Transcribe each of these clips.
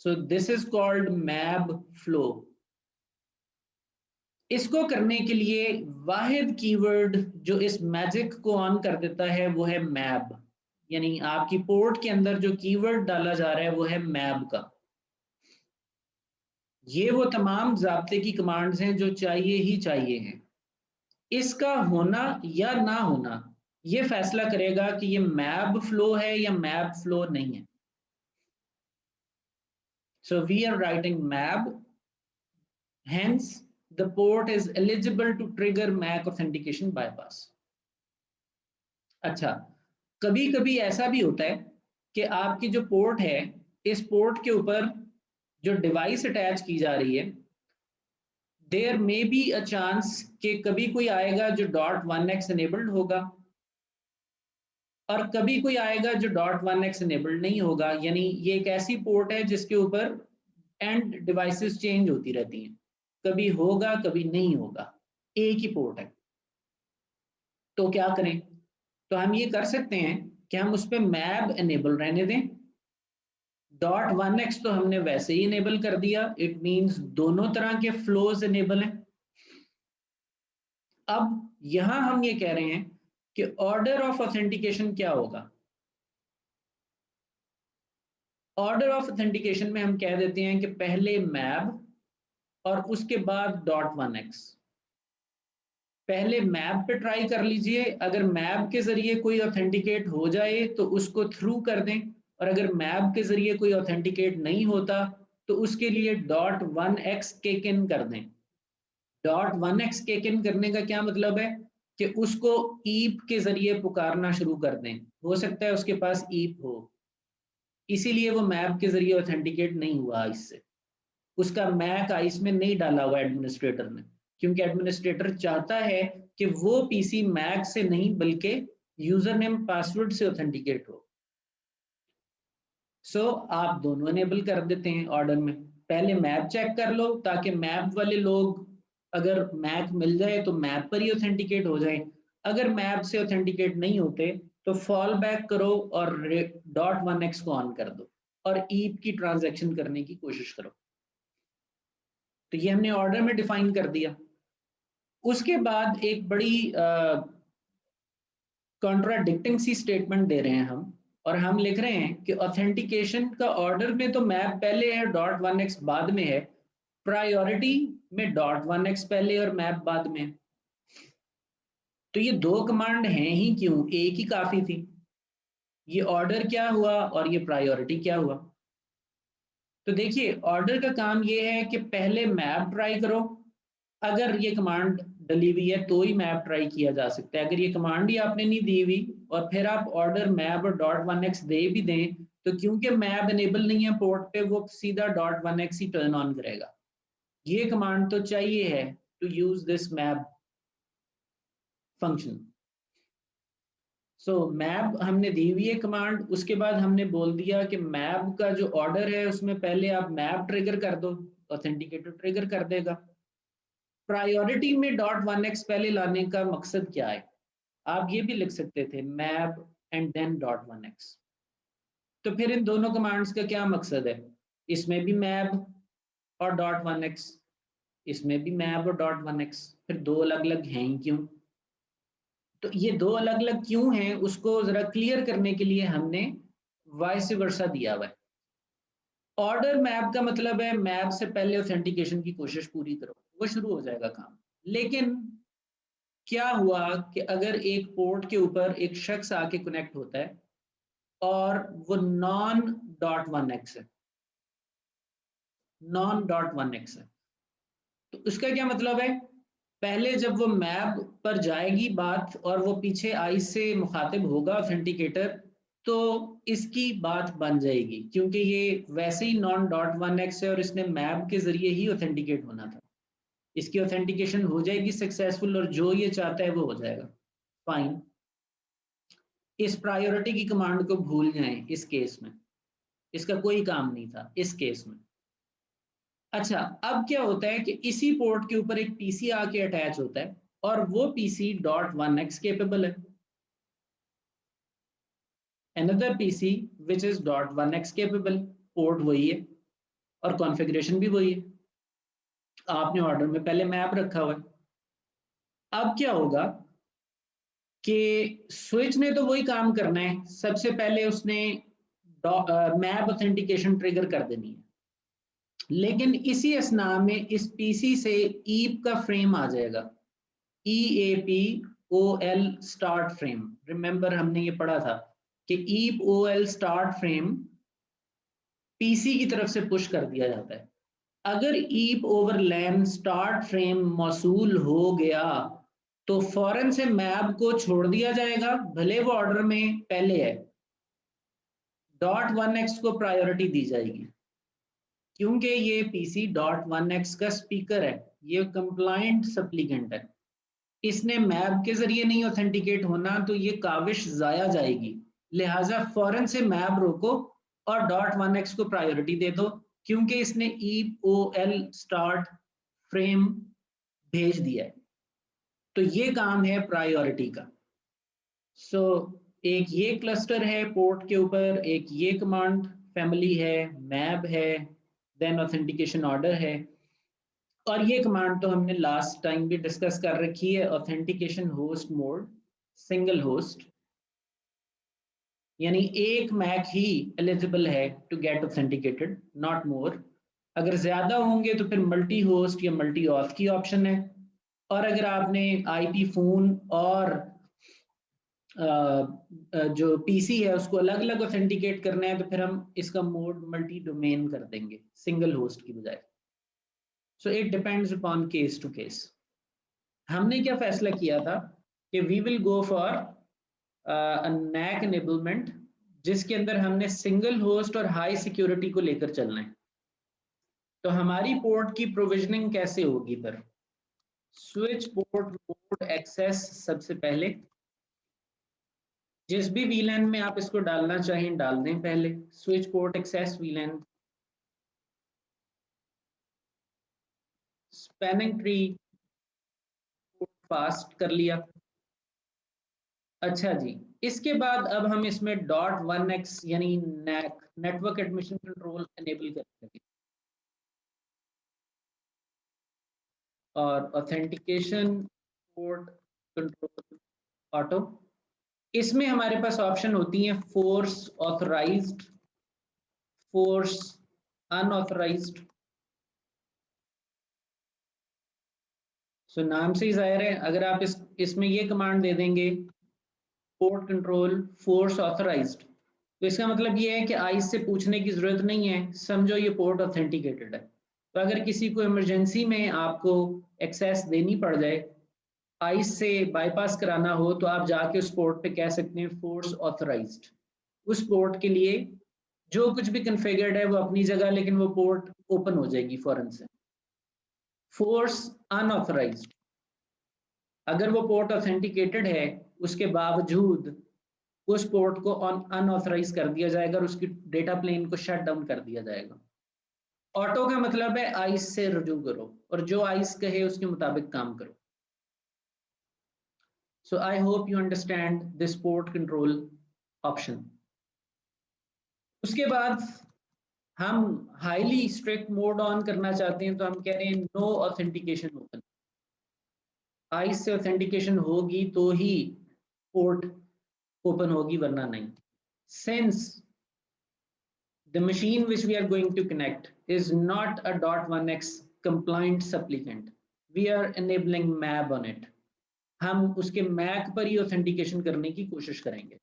So this is called मैब flow. इसको करने के लिए वाहिद कीवर्ड जो इस मैजिक को ऑन कर देता है वो है मैब, यानी आपकी पोर्ट के अंदर जो कीवर्ड डाला जा रहा है वो है मैब का। ये वो तमाम ज़ाब्ते की कमांड्स हैं जो चाहिए ही चाहिए हैं। इसका होना या ना होना ये फैसला करेगा कि ये मैब फ्लो है या मैब फ्लो नहीं है। सो वी आर राइटिंग मैब, hence the port is eligible to trigger MAC authentication bypass। अच्छा, कभी कभी ऐसा भी होता है कि आपकी जो पोर्ट है, इस पोर्ट के ऊपर जो डिवाइस अटैच की जा रही है, there may be a chance कि कभी कोई आएगा जो .1x enabled होगा और कभी कोई आएगा जो .1x enabled नहीं होगा। यानी ये एक ऐसी पोर्ट है जिसके ऊपर एंड डिवाइसेस चेंज होती रहती हैं, कभी होगा कभी नहीं होगा, एक ही पोर्ट है। तो क्या करें? तो हम ये कर सकते हैं कि हम उस पर मैब एनेबल रहने दें। .1x तो हमने वैसे ही इनेबल कर दिया, इट मींस दोनों तरह के फ्लोज इनेबल हैं। अब यहां हम ये कह रहे हैं कि ऑर्डर ऑफ ऑथेंटिकेशन क्या होगा। ऑर्डर ऑफ ऑथेंटिकेशन में हम कह देते हैं कि पहले मैब और उसके बाद .1x। पहले मैप पे ट्राई कर लीजिए, अगर मैप के जरिए कोई ऑथेंटिकेट हो जाए तो उसको थ्रू कर दें, और अगर मैप के जरिए कोई ऑथेंटिकेट नहीं होता तो उसके लिए .1x किक इन कर दें। .1x किक इन करने का क्या मतलब है कि उसको ईप के जरिए पुकारना शुरू कर दें। हो सकता है उसके पास ईप हो, इसीलिए वो मैप के जरिए ऑथेंटिकेट नहीं हुआ इससे, उसका मैक आइस में नहीं डाला हुआ एडमिनिस्ट्रेटर ने, क्योंकि एडमिनिस्ट्रेटर चाहता है कि वो पीसी मैक से नहीं बल्कि यूजर नेम पासवर्ड से ऑथेंटिकेट हो। सो आप दोनों एनेबल कर देते हैं ऑर्डर में। पहले मैप चेक कर लो ताकि मैप वाले लोग अगर मैक मिल जाए तो मैप पर ही ऑथेंटिकेट हो जाए, अगर मैप से ऑथेंटिकेट नहीं होते तो फॉल बैक करो और .1x को ऑन कर दो और ईप की ट्रांजैक्शन करने की कोशिश करो। तो ये हमने ऑर्डर में डिफाइन कर दिया। उसके बाद एक बड़ी कॉन्ट्राडिक्टिंग सी स्टेटमेंट दे रहे हैं हम, और हम लिख रहे हैं कि ऑथेंटिकेशन का ऑर्डर में तो मैप पहले है, .1x बाद में है, प्रायोरिटी में .1x पहले और मैप बाद में। तो ये दो कमांड हैं ही क्यों, एक ही काफी थी। ये ऑर्डर क्या हुआ और ये प्रायोरिटी क्या हुआ? तो देखिए, ऑर्डर का काम ये है कि पहले मैप ट्राई करो, अगर ये कमांड डली हुई है तो ही मैप ट्राई किया जा सकता है। अगर ये कमांड ही आपने नहीं दी हुई और फिर आप ऑर्डर मैप और .1x दे भी दें तो क्योंकि मैप इनेबल नहीं है पोर्ट पे, वो सीधा .1x ही टर्न ऑन करेगा। ये कमांड तो चाहिए है to use this map function. So map हमने दी हुई है कमांड, उसके बाद हमने बोल दिया कि मैप का जो ऑर्डर है उसमें पहले आप मैप ट्रिगर कर दो, ऑथेंटिकेटर ट्रिगर कर देगा। प्रायोरिटी में .1x पहले लाने का मकसद क्या है? आप ये भी लिख सकते थे मैप एंड देन .1x। तो फिर इन दोनों कमांड्स का क्या मकसद है? इसमें भी मैप और .1x, इसमें भी मैप और .1x, फिर दो अलग अलग हैं ही क्यों? तो ये दो अलग अलग क्यों हैं उसको जरा क्लियर करने के लिए हमने वाइस वर्सा दिया हुआ है। ऑर्डर मैप का मतलब है मैप से पहले ऑथेंटिकेशन की कोशिश पूरी करो, वो शुरू हो जाएगा काम। लेकिन क्या हुआ कि अगर एक पोर्ट के ऊपर एक शख्स आके कनेक्ट होता है और वो .1x है, .1x है, तो उसका क्या मतलब है? पहले जब वो मैप पर जाएगी बात और वो पीछे आई से मुखातिब होगा ऑथेंटिकेटर, तो इसकी बात बन जाएगी, क्योंकि ये वैसे ही .1x है और इसने मैप के जरिए ही ऑथेंटिकेट होना था। इसकी ऑथेंटिकेशन हो जाएगी सक्सेसफुल और जो ये चाहता है वो हो जाएगा। फाइन, इस प्रायोरिटी की कमांड को भूल जाएं इस केस में, इसका कोई काम नहीं था इस केस में। अच्छा, अब क्या होता है कि इसी पोर्ट के ऊपर एक पीसी आके अटैच होता है और वो पीसी .1x केपेबल है, another PC which is .1x capable, port वही है। और कॉन्फ़िगरेशन भी वही है, आपने ऑर्डर में पहले मैप रखा हुआ है। अब क्या होगा कि स्विच ने तो वही काम करना है, सबसे पहले उसने मैप ऑथेंटिकेशन ट्रिगर कर देनी है, लेकिन इसी असना में इस पीसी से ईप का फ्रेम आ जाएगा, EAPOL स्टार्ट फ्रेम। रिमेंबर हमने ये पढ़ा था कि EAPOL स्टार्ट फ्रेम पीसी की तरफ से पुश कर दिया जाता है। अगर ईप ओवर लैन स्टार्ट फ्रेम मौसूल हो गया तो फौरन से मैप को छोड़ दिया जाएगा, भले वो ऑर्डर में पहले है। .1x को प्रायोरिटी दी जाएगी क्योंकि ये पीसी .1x का स्पीकर है, ये कंप्लाइंट सप्लीकेंट है, इसने मैप के जरिए नहीं ऑथेंटिकेट होना, तो ये काविश जाया जाएगी। लिहाजा फौरन से मैप रोको और .1x को प्रायोरिटी दे दो क्योंकि इसने EOL स्टार्ट फ्रेम भेज दिया है। तो ये काम है प्रायोरिटी का। सो एक ये क्लस्टर है पोर्ट के ऊपर, एक ये कमांड फैमिली है, मैप है, देन ऑथेंटिकेशन ऑर्डर है, और ये कमांड तो हमने लास्ट टाइम भी डिस्कस कर रखी है, authentication host mode single host, यानी एक मैक ही एलिजिबल है to get authenticated, not more. अगर ज्यादा होंगे तो फिर मल्टी होस्ट या मल्टी ऑथ की ऑप्शन है, और अगर आपने आईपी फोन और जो पीसी है उसको अलग अलग ऑथेंटिकेट करना है तो फिर हम इसका मोड मल्टी डोमेन कर देंगे सिंगल होस्ट की बजाय। So it depends upon case to case. हमने क्या फैसला किया था कि we will go for NAC enablement, जिसके अंदर हमने सिंगल होस्ट और हाई सिक्योरिटी को लेकर चलना है। तो हमारी पोर्ट की प्रोविजनिंग कैसे होगी? फिर स्विच पोर्ट मोड एक्सेस, सबसे पहले जिस भी वीलैन में आप इसको डालना चाहें डाल दें, पहले switch port access VLAN, spanning tree fast कर लिया। अच्छा जी, इसके बाद अब हम इसमें .1x यानी NAC network admission control enable करेंगे, और ऑथेंटिकेशन पोर्ट कंट्रोल ऑटो। इसमें हमारे पास ऑप्शन होती हैं फोर्स ऑथराइज्ड, फोर्स अनऑथराइज्ड। सो नाम से ही जाहिर है, अगर आप इसमें ये कमांड दे देंगे पोर्ट कंट्रोल फोर्स ऑथराइज्ड, तो इसका मतलब ये है कि आईस से पूछने की जरूरत नहीं है, समझो ये पोर्ट ऑथेंटिकेटेड है। तो अगर किसी को इमरजेंसी में आपको एक्सेस देनी पड़ जाए, आईस से बाईपास कराना हो, तो आप जाके उस पोर्ट पे कह सकते हैं फोर्स ऑथराइज्ड। उस पोर्ट के लिए जो कुछ भी कन्फिगर्ड है वो अपनी जगह, लेकिन वो पोर्ट ओपन हो जाएगी फौरन से। फोर्स अनऑथराइज्ड, अगर वो पोर्ट ऑथेंटिकेटेड है उसके बावजूद उस पोर्ट को अनऑथराइज कर दिया जाएगा और उसकी डेटा प्लेन को शट डाउन कर दिया जाएगा। ऑटो का मतलब है आइस से रुजू करो और जो आइस कहे उसके मुताबिक काम करो। So I hope you understand this port control option. उसके बाद हम हाईली स्ट्रिक्ट मोड ऑन करना चाहते हैं, तो हम कह रहे हैं नो ऑथेंटिकेशन ओपन। आइस से ऑथेंटिकेशन होगी तो ही पोर्ट ओपन होगी, वरना नहीं। Since the machine which we are going to connect is not a .1x compliant supplicant, we are enabling MAB on it. हम उसके मैक पर ही ऑथेंटिकेशन करने की कोशिश करेंगे।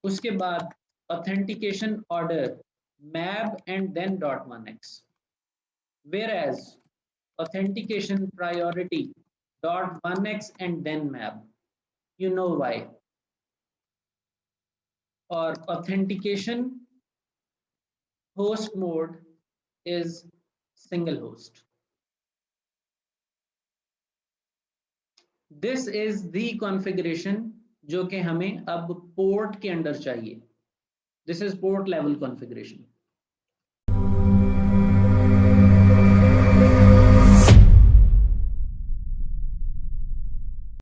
उसके बाद authentication order MAB and then .1x, whereas authentication priority .1x and then MAB. You know why? Or authentication host mode is single host. This is the configuration जो कि हमें अब पोर्ट के अंदर चाहिए। This is port level configuration.